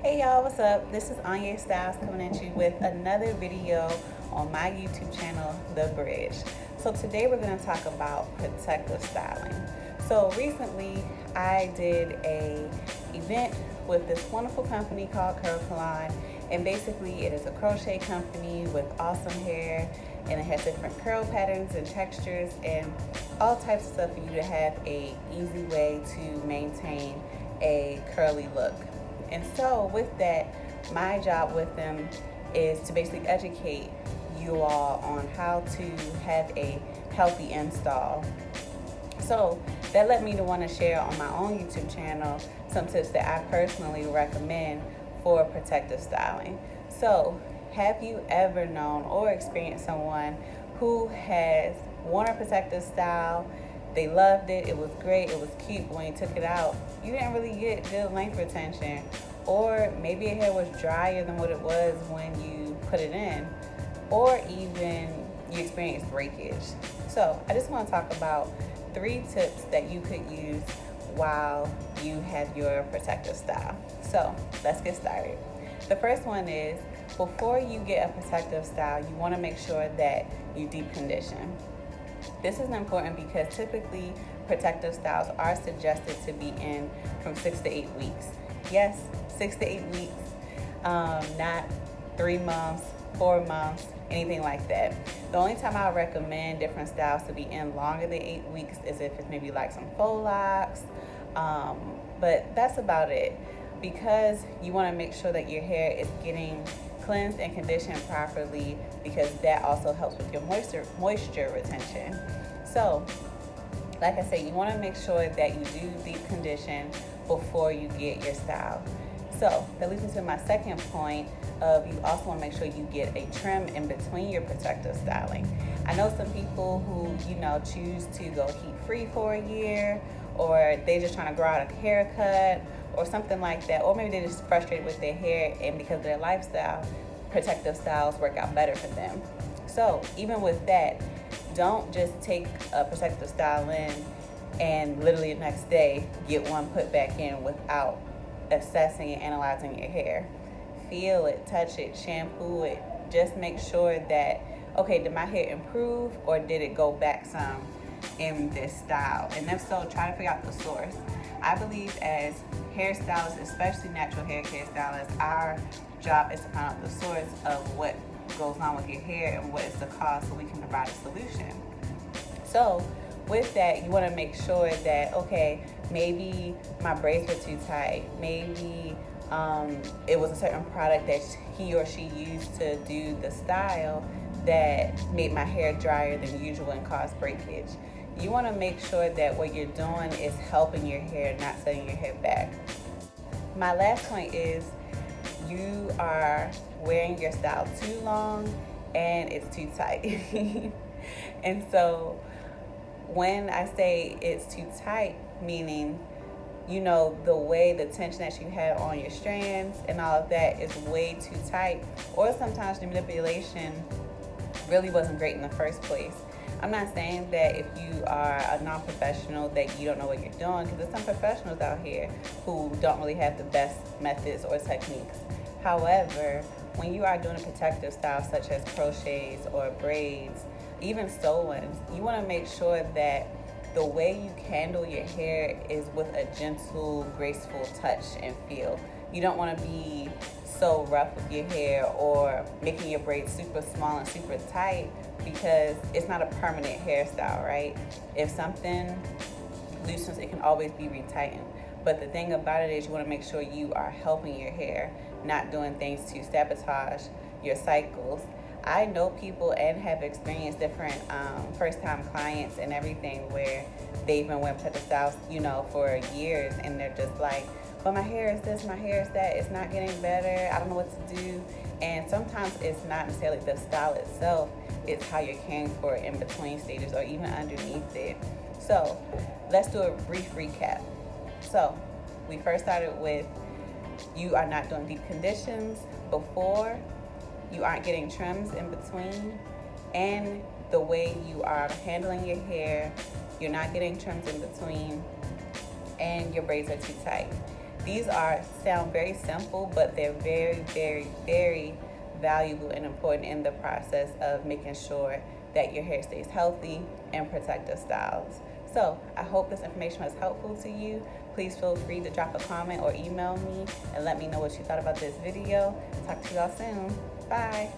Hey y'all, what's up? This is Anya Styles coming at you with another video on my YouTube channel, The Bridge. So today we're going to talk about protective styling. So recently I did a event with this wonderful company called Curl Salon, and basically it is a crochet company with awesome hair, and it has different curl patterns and textures and all types of stuff for you to have a easy way to maintain a curly look. And so with that, my job with them is to basically educate you all on how to have a healthy install. So that led me to want to share on my own YouTube channel some tips that I personally recommend for protective styling. So have you ever known or experienced someone who has worn a protective style? They loved it, it was great, it was cute, but when you took it out, you didn't really get good length retention, or maybe your hair was drier than what it was when you put it in, or even you experienced breakage. So I just want to talk about 3 tips that you could use while you have your protective style. So let's get started. The first one is, before you get a protective style, you want to make sure that you deep condition. This is important because typically protective styles are suggested to be in from 6 to 8 weeks. Yes, 6 to 8 weeks, not 3 months, 4 months, anything like that. The only time I recommend different styles to be in longer than 8 weeks is if it's maybe like some faux locks, but that's about it, because you want to make sure that your hair is getting cleansed and conditioned properly, because that also helps with your moisture retention. So like I said, you want to make sure that you do deep condition before you get your style. So that leads me to my second point of, you also want to make sure you get a trim in between your protective styling. I know some people who, choose to go heat free for a year, or they're just trying to grow out a haircut or something like that, or maybe they're just frustrated with their hair, and because of their lifestyle, protective styles work out better for them. So even with that, don't just take a protective style in and literally the next day get one put back in without assessing and analyzing your hair. Feel it, touch it, shampoo it. Just make sure that, okay, did my hair improve or did it go back some in this style? And if so, try to figure out the source. I believe as hairstylists, especially natural hair care stylists, our job is to find out the source of what goes on with your hair and what is the cause, so we can provide a solution. So with that, you want to make sure that, okay, maybe my braids were too tight, maybe it was a certain product that he or she used to do the style that made my hair drier than usual and caused breakage. You want to make sure that what you're doing is helping your hair, not setting your hair back. My last point is, you are wearing your style too long and it's too tight. And so when I say it's too tight, meaning, the way the tension that you had on your strands and all of that is way too tight, or sometimes the manipulation really wasn't great in the first place. I'm not saying that if you are a non-professional that you don't know what you're doing, because there's some professionals out here who don't really have the best methods or techniques. However, when you are doing a protective style such as crochets or braids, even sew-ins, you want to make sure that the way you handle your hair is with a gentle, graceful touch and feel. You don't want to be so rough with your hair or making your braids super small and super tight, because it's not a permanent hairstyle, right? If something loosens, it can always be retightened. But the thing about it is, you want to make sure you are helping your hair, not doing things to sabotage your cycles. I know people and have experienced different first-time clients and everything where they've been wearing protective styles, for years, and they're just like, but my hair is this, my hair is that, it's not getting better, I don't know what to do. And sometimes it's not necessarily the style itself, it's how you're caring for it in between stages or even underneath it. So let's do a brief recap. So we first started with, you are not doing deep conditions before, you aren't getting trims in between, and the way you are handling your hair, you're not getting trims in between, and your braids are too tight. These sound very simple, but they're very, very, very valuable and important in the process of making sure that your hair stays healthy and protective styles. So I hope this information was helpful to you. Please feel free to drop a comment or email me and let me know what you thought about this video. Talk to y'all soon. Bye.